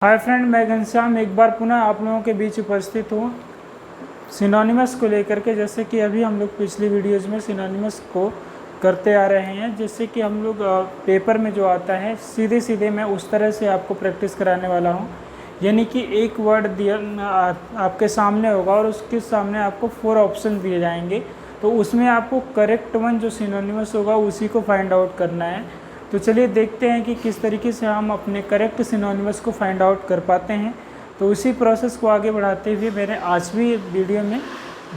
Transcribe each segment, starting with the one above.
Hi friend, मैं घनश्याम एक बार पुनः आप लोगों के बीच उपस्थित हूँ सिनोनिमस को लेकर के। जैसे कि अभी हम लोग पिछली वीडियोस में सिनोनिमस को करते आ रहे हैं, जैसे कि हम लोग पेपर में जो आता है सीधे सीधे मैं उस तरह से आपको प्रैक्टिस कराने वाला हूँ। यानी कि एक वर्ड दिया आपके सामने होगा और उसके सामने आपको 4 ऑप्शन दिए जाएंगे, तो उसमें आपको करेक्ट वन जो सिनोनिमस होगा उसी को फाइंड आउट करना है। तो चलिए देखते हैं कि किस तरीके से हम अपने करेक्ट सिनोनिमस को फाइंड आउट कर पाते हैं। तो उसी प्रोसेस को आगे बढ़ाते हुए मैंने आज भी वीडियो में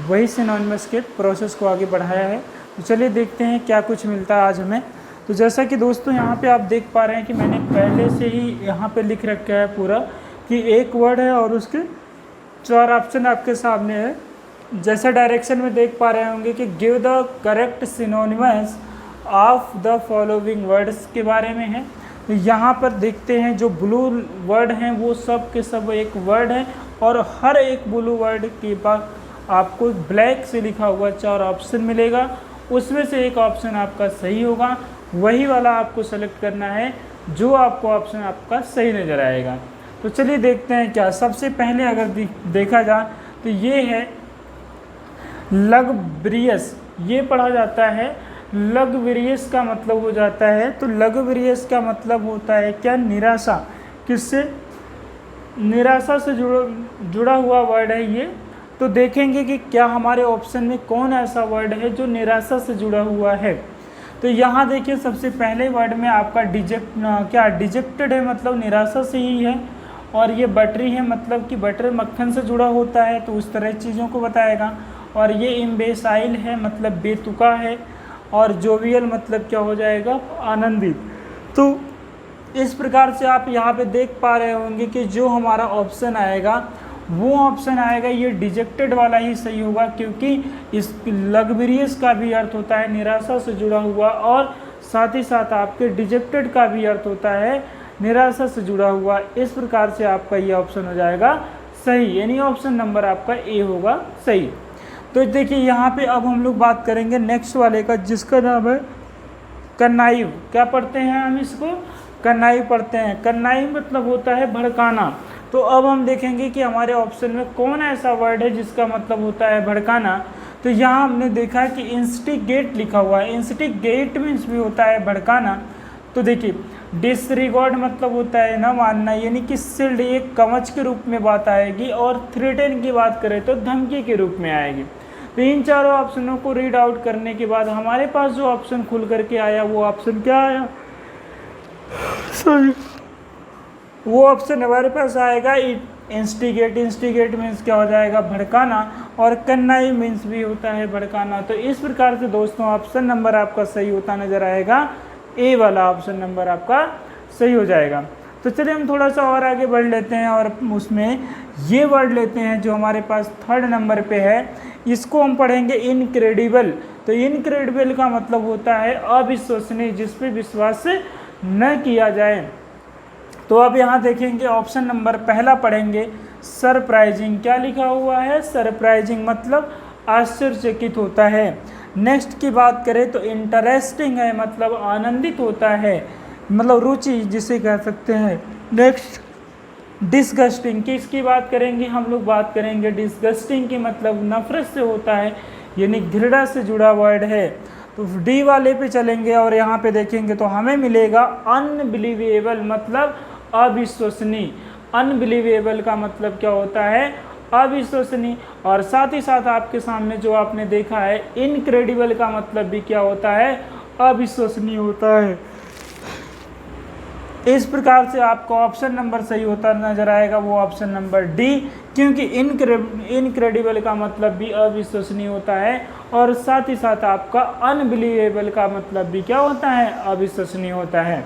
वही सिनोनिमस के प्रोसेस को आगे बढ़ाया है। तो चलिए देखते हैं क्या कुछ मिलता है आज हमें। तो जैसा कि दोस्तों यहाँ पे आप देख पा रहे हैं कि मैंने पहले से ही यहाँ पे लिख रखा है पूरा कि एक वर्ड है और उसके 4 ऑप्शन आपके सामने है। जैसे डायरेक्शन में देख पा रहे होंगे कि give the correct synonymous of the following words के बारे में है। तो यहाँ पर देखते हैं जो ब्लू वर्ड हैं वो सब के सब एक वर्ड है और हर एक ब्लू वर्ड के पास आपको ब्लैक से लिखा हुआ 4 ऑप्शन मिलेगा। उसमें से एक ऑप्शन आपका सही होगा, वही वाला आपको सेलेक्ट करना है जो आपको ऑप्शन आपका सही नज़र आएगा। तो चलिए देखते हैं क्या। सबसे पहले अगर देखा जाए तो ये है लग्ब्रियस, ये पढ़ा जाता है। लग्ब्रियस का मतलब हो जाता है, तो लग्ब्रियस का मतलब होता है क्या? निराशा। किससे? निराशा से जुड़ा हुआ वर्ड है ये। तो देखेंगे कि क्या हमारे ऑप्शन में कौन ऐसा वर्ड है जो निराशा से जुड़ा हुआ है। तो यहाँ देखिए सबसे पहले वर्ड में आपका डिजेक्टेड है, मतलब निराशा से ही है। और ये बटरी है, मतलब कि बटर मक्खन से जुड़ा होता है, तो उस तरह चीज़ों को बताएगा। और ये इम्बेसाइल है, मतलब बेतुका है। और जोवियल मतलब क्या हो जाएगा? आनंदित। तो इस प्रकार से आप यहाँ पे देख पा रहे होंगे कि जो हमारा ऑप्शन आएगा वो ऑप्शन आएगा ये डिजेक्टेड वाला ही सही होगा, क्योंकि इस लग्ब्रियस का भी अर्थ होता है निराशा से जुड़ा हुआ और साथ ही साथ आपके डिजेक्टेड का भी अर्थ होता है निराशा से जुड़ा हुआ। इस प्रकार से आपका ये ऑप्शन हो जाएगा सही, यानी ऑप्शन नंबर आपका ए होगा सही। तो देखिए यहाँ पे अब हम लोग बात करेंगे नेक्स्ट वाले का, जिसका नाम है कन्नाइव। क्या पढ़ते हैं हम इसको? कन्नाइव पढ़ते हैं। कन्नाइव मतलब होता है भड़काना। तो अब हम देखेंगे कि हमारे ऑप्शन में कौन ऐसा वर्ड है जिसका मतलब होता है भड़काना। तो यहाँ हमने देखा कि इंस्टिगेट लिखा हुआ है। इंस्टिगेट मीन्स भी होता है भड़काना। तो देखिए डिसरिगार्ड मतलब होता है ना मानना, यानी कि शिल्ड एक कवच के रूप में बात आएगी, और थ्रेटन की बात करें तो धमकी के रूप में आएगी। तो इन चारों ऑप्शनों को रीड आउट करने के बाद हमारे पास जो ऑप्शन खुल करके आया वो ऑप्शन क्या आया? सॉरी, वो ऑप्शन हमारे पास आएगा इंस्टिगेट। इंस्टिगेट मीन्स क्या हो जाएगा? भड़काना। और कन्नाई मीन्स भी होता है भड़काना। तो इस प्रकार से दोस्तों ऑप्शन नंबर आपका सही होता नजर आएगा, ए वाला ऑप्शन नंबर आपका सही हो जाएगा। तो चलिए हम थोड़ा सा और आगे बढ़ लेते हैं और उसमें ये वर्ड लेते हैं जो हमारे पास 3rd नंबर पे है। इसको हम पढ़ेंगे इनक्रेडिबल। तो इनक्रेडिबल का मतलब होता है अविश्वसनीय, जिस पे विश्वास न किया जाए। तो अब यहाँ देखेंगे ऑप्शन नंबर पहला पढ़ेंगे सरप्राइजिंग। क्या लिखा हुआ है? सरप्राइजिंग मतलब आश्चर्यचकित होता है। नेक्स्ट की बात करें तो इंटरेस्टिंग है, मतलब आनंदित होता है, मतलब रुचि जिसे कह सकते हैं। नेक्स्ट डिस्गस्टिंग, किसकी बात करेंगे? हम लोग बात करेंगे डिस्गस्टिंग की, मतलब नफरत से होता है, यानी घृणा से जुड़ा वर्ड है। तो डी वाले पे चलेंगे और यहाँ पे देखेंगे तो हमें मिलेगा अनबिलीवेबल, मतलब अविश्वसनीय। अनबिलीवेबल का मतलब क्या होता है? अविश्वसनीय। और साथ ही साथ आपके सामने जो आपने देखा है इनक्रेडिबल का मतलब भी क्या होता है? अविश्वसनीय होता है। इस प्रकार से आपका ऑप्शन नंबर सही होता नजर आएगा, वो ऑप्शन नंबर डी, क्योंकि इनक्रेडिबल का मतलब भी अविश्वसनीय होता है और साथ ही साथ आपका अनबिलीवेबल का मतलब भी क्या होता है? अविश्वसनीय होता है।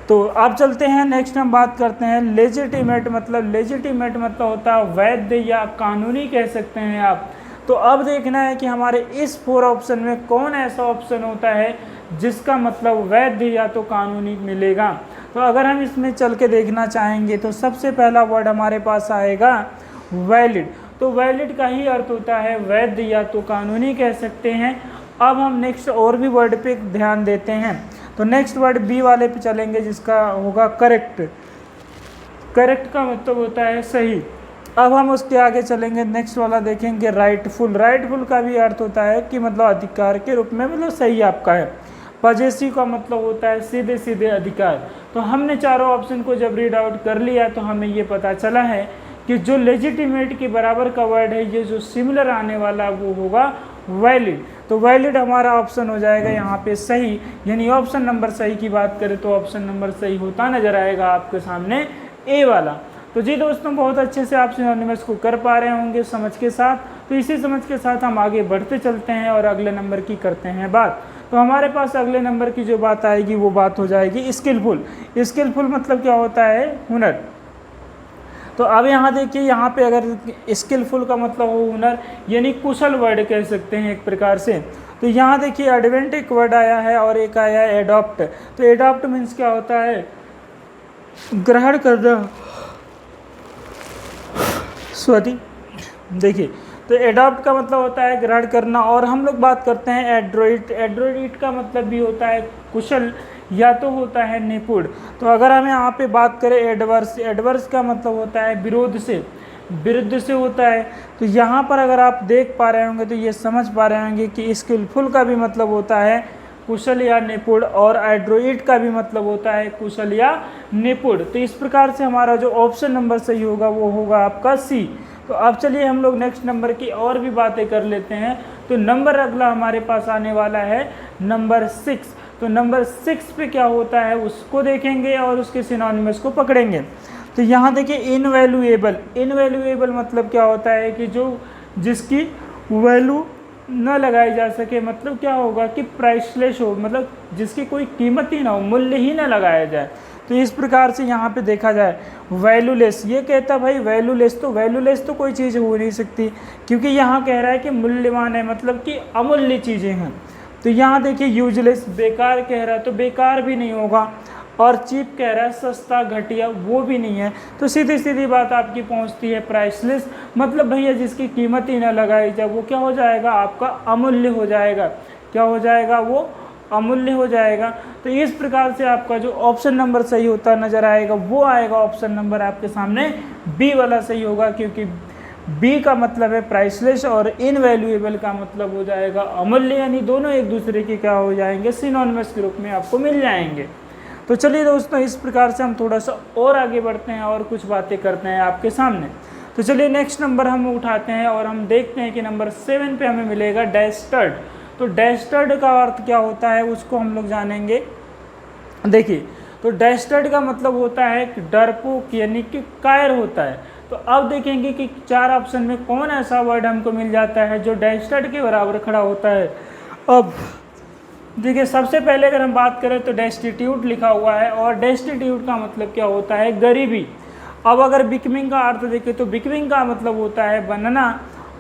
तो अब चलते हैं नेक्स्ट हम बात करते हैं लेजिटिमेट। लेजिटिमेट मतलब होता है वैध या कानूनी कह सकते हैं आप। तो अब देखना है कि हमारे इस 4 ऑप्शन में कौन ऐसा ऑप्शन होता है जिसका मतलब वैध या तो कानूनी मिलेगा। तो अगर हम इसमें चल के देखना चाहेंगे तो सबसे पहला वर्ड हमारे पास आएगा वैलिड। तो वैलिड का ही अर्थ होता है वैध या तो कानूनी कह सकते हैं। अब हम नेक्स्ट और भी वर्ड पे ध्यान देते हैं। तो नेक्स्ट वर्ड बी वाले पे चलेंगे जिसका होगा करेक्ट। करेक्ट का मतलब होता है सही। अब हम उसके आगे चलेंगे, नेक्स्ट वाला देखेंगे राइटफुल। राइटफुल का भी अर्थ होता है कि मतलब अधिकार के रूप में, मतलब सही आपका है। पॉजेसिव का मतलब होता है सीधे सीधे अधिकार। तो हमने चारों ऑप्शन को जब रीड आउट कर लिया तो हमें ये पता चला है कि जो लेजिटिमेट के बराबर का वर्ड है, ये जो सिमिलर आने वाला वो होगा वैलिड। तो वैलिड हमारा ऑप्शन हो जाएगा यहाँ पे सही, यानी ऑप्शन नंबर सही की बात करें तो ऑप्शन नंबर सही होता नजर आएगा आपके सामने ए वाला। तो जी दोस्तों, बहुत अच्छे से आप सिनोनिमस को कर पा रहे होंगे समझ के साथ। तो इसी समझ के साथ हम आगे बढ़ते चलते हैं और अगले नंबर की करते हैं बात। तो हमारे पास अगले नंबर की जो बात आएगी वो बात हो जाएगी स्किलफुल। स्किलफुल मतलब क्या होता है? हुनर। तो अब यहाँ देखिए, यहाँ पे अगर स्किलफुल का मतलब हो हुनर, यानी कुशल वर्ड कह सकते हैं एक प्रकार से। तो यहाँ देखिए एडवेंट एक वर्ड आया है और एक आया है एडॉप्ट। तो एडॉप्ट मीन्स क्या होता है? ग्रहण करना। सॉरी, देखिए, तो एडॉप्ट का मतलब होता है ग्रहण करना। और हम लोग बात करते हैं एड्रोइट। एड्रोइट का मतलब भी होता है कुशल या तो होता है निपुण। तो अगर हम यहाँ पे बात करें एडवर्स, एडवर्स का मतलब होता है विरोध से, विरुद्ध से होता है। तो यहाँ पर अगर आप देख पा रहे होंगे तो ये समझ पा रहे होंगे कि स्किलफुल का भी मतलब होता है कुशल या निपुण, और एड्रोइट का भी मतलब होता है कुशल या निपुण। तो इस प्रकार से हमारा जो ऑप्शन नंबर सही होगा वो होगा आपका सी। तो अब चलिए हम लोग नेक्स्ट नंबर की और भी बातें कर लेते हैं। तो नंबर अगला हमारे पास आने वाला है नंबर 6। तो नंबर 6 पे क्या होता है उसको देखेंगे और उसके सिनोनिमस को पकड़ेंगे। तो यहाँ देखिए इनवैल्यूएबल। इनवैल्यूएबल मतलब क्या होता है कि जो जिसकी वैल्यू न लगाई जा सके, मतलब क्या होगा कि प्राइसलेस हो, मतलब जिसकी कोई कीमत ही ना हो, मूल्य ही ना लगाया जाए। तो इस प्रकार से यहाँ पे देखा जाए वैल्यूलेस, ये कहता भाई वैल्यूलेस, तो वैल्यूलेस तो कोई चीज़ हो नहीं सकती, क्योंकि यहाँ कह रहा है कि मूल्यवान है, मतलब कि अमूल्य चीज़ें हैं। तो यहाँ देखिए यूजलेस, बेकार कह रहा है तो बेकार भी नहीं होगा, और चीप कह रहा है सस्ता घटिया, वो भी नहीं है। तो सीधी सीधी बात आपकी पहुंचती है प्राइसलेस, मतलब भैया जिसकी कीमत ही ना लगाई जाए, वो क्या हो जाएगा आपका अमूल्य हो जाएगा। क्या हो जाएगा? वो अमूल्य हो जाएगा। तो इस प्रकार से आपका जो ऑप्शन नंबर सही होता नजर आएगा वो आएगा ऑप्शन नंबर आपके सामने बी वाला सही होगा, क्योंकि बी का मतलब है प्राइसलेस और इनवैल्यूएबल का मतलब हो जाएगा अमूल्य, यानी दोनों एक दूसरे के क्या हो जाएंगे? सिनोनिमस के रूप में आपको मिल जाएंगे। तो चलिए दोस्तों, इस प्रकार से हम थोड़ा सा और आगे बढ़ते हैं और कुछ बातें करते हैं आपके सामने। तो चलिए नेक्स्ट नंबर हम उठाते हैं और हम देखते हैं कि नंबर 7 पे हमें मिलेगा डेस्टर्ड। तो डेस्टर्ड का अर्थ क्या होता है उसको हम लोग जानेंगे। देखिए, तो डेस्टर्ड का मतलब होता है कि डरपोक, यानी कि कायर होता है। तो अब देखेंगे कि 4 ऑप्शन में कौन ऐसा वर्ड हमको मिल जाता है जो डेस्टर्ड के बराबर खड़ा होता है। अब देखिए, सबसे पहले अगर हम बात करें तो डेस्टिट्यूट लिखा हुआ है, और डेस्टिट्यूट का मतलब क्या होता है? गरीबी। अब अगर बिकमिंग का अर्थ देखें तो बिकमिंग का मतलब होता है बनना,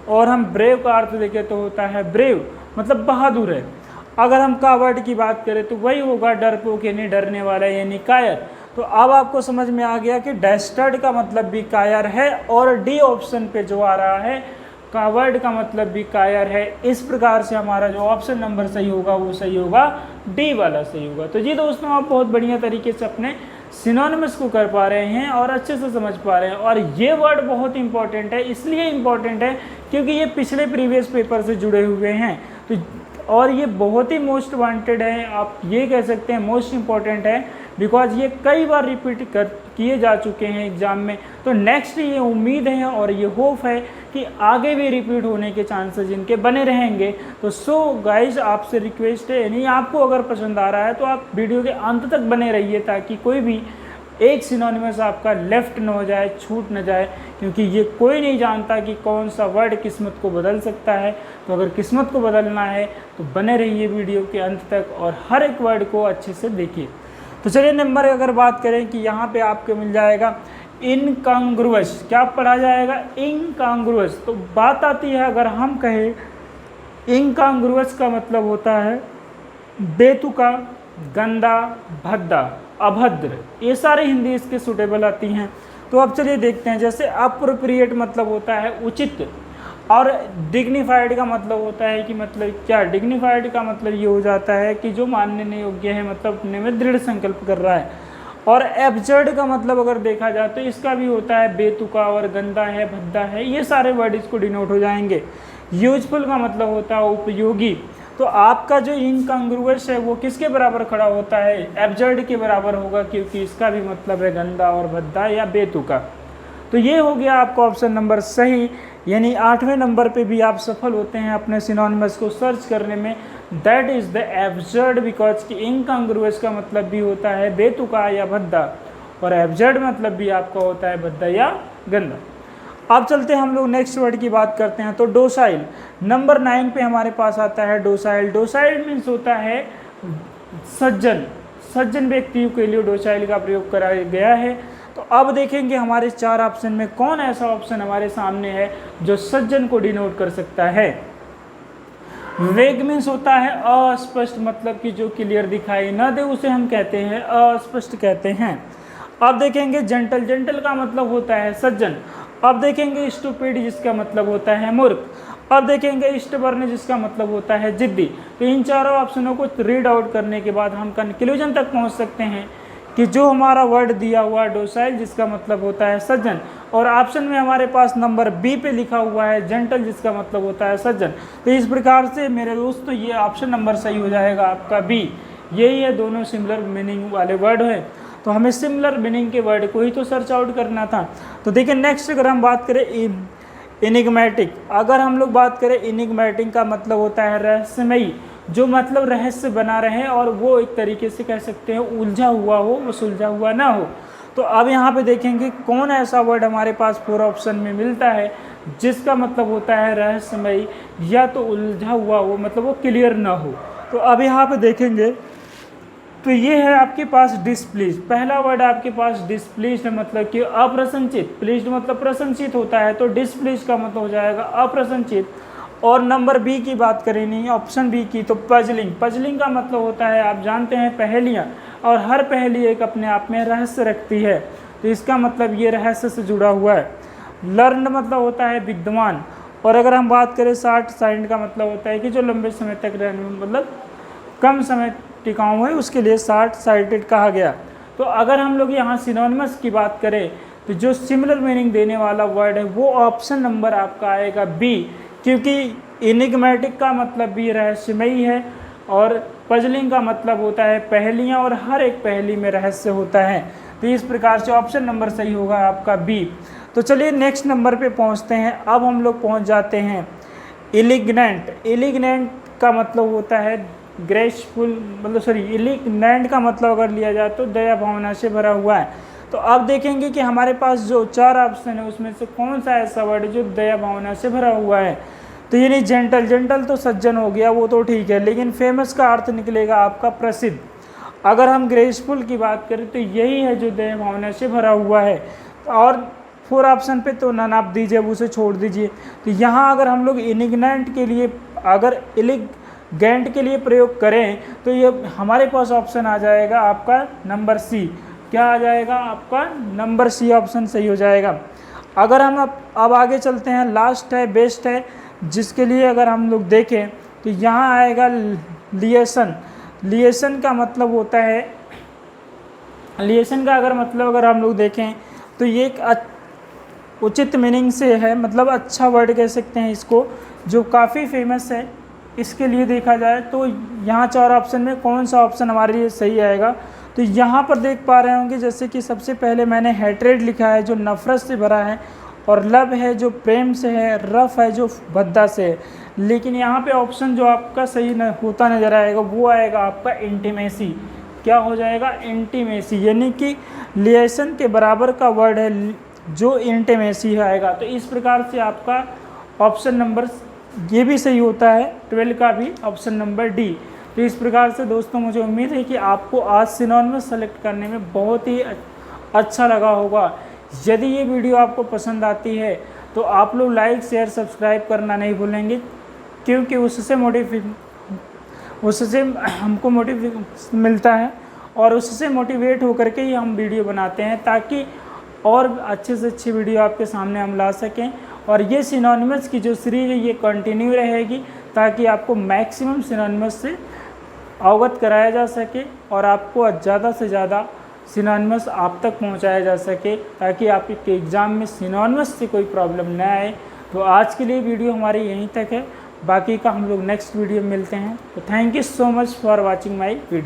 और हम ब्रेव का अर्थ देखें तो होता है ब्रेव, मतलब बहादुर है। अगर हम कावर्ड की बात करें तो वही होगा डरपोक, यानी डरने वाला, यानी कायर। तो अब आपको समझ में आ गया कि डेस्टर्ड का मतलब भी कायर है, और डी ऑप्शन पे जो आ रहा है कावर्ड का मतलब भी कायर है। इस प्रकार से हमारा जो ऑप्शन नंबर सही होगा वो सही होगा डी वाला सही होगा। तो जी दोस्तों, आप बहुत बढ़िया तरीके से अपने सिनोनिमस को कर पा रहे हैं और अच्छे से समझ पा रहे हैं। और ये वर्ड बहुत इंपॉर्टेंट है, इसलिए इंपॉर्टेंट है क्योंकि ये पिछले प्रीवियस पेपर से जुड़े हुए हैं। तो और ये बहुत ही मोस्ट वांटेड है, आप ये कह सकते हैं मोस्ट इम्पॉर्टेंट है, बिकॉज ये कई बार रिपीट किए जा चुके हैं एग्जाम में। तो नेक्स्ट ये उम्मीद है और ये होप है कि आगे भी रिपीट होने के चांसेस इनके बने रहेंगे। तो सो गाइज, आपसे रिक्वेस्ट है, यानी आपको अगर पसंद आ रहा है तो आप वीडियो के अंत तक बने रहिए, ताकि कोई भी एक सिनोनिमस आपका लेफ्ट न हो जाए, छूट न जाए, क्योंकि ये कोई नहीं जानता कि कौन सा वर्ड किस्मत को बदल सकता है। तो अगर किस्मत को बदलना है तो बने रहिए वीडियो के अंत तक और हर एक वर्ड को अच्छे से देखिए। तो चलिए नंबर अगर बात करें कि यहाँ पे आपको मिल जाएगा इनकॉन्ग्रुअस। क्या पढ़ा जाएगा? इनकॉन्ग्रुअस। तो बात आती है, अगर हम कहें इनकॉन्ग्रुअस का मतलब होता है बेतुका, गंदा, भद्दा, अभद्र, ये सारे हिंदी इसके सूटेबल आती हैं। तो अब चलिए देखते हैं। जैसे अप्रोप्रिएट मतलब होता है उचित, और डिग्निफाइड का मतलब होता है कि मतलब क्या? डिग्निफाइड का मतलब ये हो जाता है कि जो मानने योग्य है, मतलब अपने में दृढ़ संकल्प कर रहा है। और एब्जर्ड का मतलब अगर देखा जाए तो इसका भी होता है बेतुका और गंदा है, भद्दा है, ये सारे वर्ड इसको डिनोट हो जाएंगे। यूजफुल का मतलब होता है उपयोगी। तो आपका जो इनकंग्रुअस है वो किसके बराबर खड़ा होता है? एब्जर्ड के बराबर होगा, क्योंकि इसका भी मतलब है गंदा और भद्दा या बेतुका। तो ये हो गया आपका ऑप्शन नंबर सही, यानी 8वें नंबर पे भी आप सफल होते हैं अपने सिनोनिमस को सर्च करने में। That is the absurd, because कि इनकंग्रुअस का मतलब भी होता है बेतुका या भद्दा, और एब्जर्ड मतलब भी आपका होता है भद्दा या गंदा। अब चलते हैं हम लोग नेक्स्ट वर्ड की बात करते हैं। तो डोसाइल नंबर 9 पे हमारे पास आता है डोसाइल। डोसाइल मीन्स होता है सज्जन, सज्जन व्यक्तियों के लिए डोसाइल का प्रयोग करा गया है। तो अब देखेंगे हमारे 4 ऑप्शन में कौन ऐसा ऑप्शन हमारे सामने है जो सज्जन को डिनोट कर सकता है। वेग मीन्स होता है अस्पष्ट, मतलब कि जो क्लियर दिखाई न दे उसे हम कहते हैं अस्पष्ट कहते हैं। अब देखेंगे जेंटल, जेंटल का मतलब होता है सज्जन। अब देखेंगे स्टूपिड, जिसका मतलब होता है मूर्ख। अब देखेंगे स्टबर्न, जिसका मतलब होता है जिद्दी। तो इन चारों ऑप्शनों को रीड आउट करने के बाद हम कंक्लूजन तक पहुंच सकते हैं कि जो हमारा वर्ड दिया हुआ डोसाइल, जिसका मतलब होता है सज्जन, और ऑप्शन में हमारे पास नंबर बी पे लिखा हुआ है जेंटल, जिसका मतलब होता है सज्जन। तो इस प्रकार से मेरे दोस्तों ये ऑप्शन नंबर सही हो जाएगा आपका बी। यही है, दोनों सिमिलर मीनिंग वाले वर्ड हैं, तो हमें सिमिलर मीनिंग के वर्ड को ही तो सर्च आउट करना था। तो देखिए नेक्स्ट अगर हम बात करें इनिग्मेटिक, अगर हम लोग बात करें इनिग्मेटिक का मतलब होता है रहस्यमयी, जो मतलब रहस्य बना रहे और वो एक तरीके से कह सकते हैं उलझा हुआ हो, वो सुलझा हुआ ना हो। तो अब यहाँ पे देखेंगे कौन ऐसा वर्ड हमारे पास 4 ऑप्शन में मिलता है जिसका मतलब होता है रहस्यमयी या तो उलझा हुआ हो, मतलब वो क्लियर ना हो। तो अब यहाँ पे देखेंगे तो ये है आपके पास डिसप्लीज। पहला वर्ड आपके पास डिसप्लीज है, मतलब कि अप्रसन्नचित। प्लीज्ड मतलब प्रसन्नचित होता है, तो डिसप्लीज का मतलब हो जाएगा अप्रसन्नचित। और नंबर बी की बात करें, नहीं ऑप्शन बी की, तो पजलिंग। पजलिंग का मतलब होता है आप जानते हैं पहेलियाँ, और हर पहेली एक अपने आप में रहस्य रखती है, तो इसका मतलब ये रहस्य से जुड़ा हुआ है। लर्न मतलब होता है विद्वान। और अगर हम बात करें शॉर्ट साइड का मतलब होता है कि जो लंबे समय तक रहने में, मतलब कम समय टिकाऊ है, उसके लिए शॉर्ट साइटेड कहा गया। तो अगर हम लोग यहाँ सिनोनिमस की बात करें तो जो सिमिलर मीनिंग देने वाला वर्ड है वो ऑप्शन नंबर आपका आएगा बी, क्योंकि इनिग्मेटिक का मतलब भी रहस्यमयी है और पजलिंग का मतलब होता है पहेलियाँ, और हर एक पहेली में रहस्य होता है। तो इस प्रकार से ऑप्शन नंबर सही होगा आपका बी। तो चलिए नेक्स्ट नंबर पे पहुंचते हैं। अब हम लोग पहुंच जाते हैं इलिग्नेंट। इलिग्नेंट का मतलब होता है ग्रेसफुल, मतलब सॉरी इलिग्नेंट का मतलब अगर लिया जाए तो दया भावना से भरा हुआ है। तो अब देखेंगे कि हमारे पास जो 4 ऑप्शन है उसमें से कौन सा ऐसा वर्ड है जो दया भावना से भरा हुआ है। तो ये नहीं जेंटल, जेंटल तो सज्जन हो गया, वो तो ठीक है, लेकिन फेमस का अर्थ निकलेगा आपका प्रसिद्ध। अगर हम ग्रेसफुल की बात करें तो यही है जो दया भावना से भरा हुआ है। और 4 ऑप्शन पे तो नन आप दीजिए, अब उसे छोड़ दीजिए। तो यहाँ अगर हम लोग इनिग्नेंट के लिए, अगर इलिगेंट के लिए प्रयोग करें तो ये हमारे पास ऑप्शन आ जाएगा आपका नंबर सी। क्या आ जाएगा आपका नंबर सी ऑप्शन सही हो जाएगा। अगर हम अब आगे चलते हैं, लास्ट है बेस्ट है, जिसके लिए अगर हम लोग देखें तो यहाँ आएगा लिएशन। लिएशन का मतलब होता है, लिएशन का अगर मतलब अगर हम लोग देखें तो ये एक उचित मीनिंग से है, मतलब अच्छा वर्ड कह सकते हैं इसको, जो काफ़ी फेमस है। इसके लिए देखा जाए तो यहाँ 4 ऑप्शन में कौन सा ऑप्शन हमारे लिए सही आएगा। तो यहाँ पर देख पा रहे होंगे जैसे कि सबसे पहले मैंने हैट्रेड लिखा है जो नफरत से भरा है, और लव है जो प्रेम से है, रफ है जो भद्दा से है। लेकिन यहाँ पे ऑप्शन जो आपका सही होता नजर आएगा वो आएगा आपका इंटीमेसी। क्या हो जाएगा? इंटीमेसी, यानी कि लिएशन के बराबर का वर्ड है जो इंटीमेसी आएगा। तो इस प्रकार से आपका ऑप्शन नंबर ये भी सही होता है, 12 का भी ऑप्शन नंबर डी। तो इस प्रकार से दोस्तों मुझे उम्मीद है कि आपको आज सिनोनिमस सेलेक्ट करने में बहुत ही अच्छा लगा होगा। यदि ये वीडियो आपको पसंद आती है तो आप लोग लाइक शेयर सब्सक्राइब करना नहीं भूलेंगे, क्योंकि उससे हमको मोटिवेशन मिलता है और उससे मोटिवेट होकर के ही हम वीडियो बनाते हैं, ताकि और अच्छे से अच्छी वीडियो आपके सामने हम ला सकें। और ये सिनोनिमस की जो सीरीज है ये कंटिन्यू रहेगी, ताकि आपको मैक्सिमम सिनोनिमस से अवगत कराया जा सके और आपको ज़्यादा से ज़्यादा सिनोनिमस आप तक पहुंचाया जा सके, ताकि आपके एग्ज़ाम में सिनोनिमस से कोई प्रॉब्लम ना आए। तो आज के लिए वीडियो हमारी यहीं तक है, बाकी का हम लोग नेक्स्ट वीडियो में मिलते हैं। तो thank you so much for watching my video.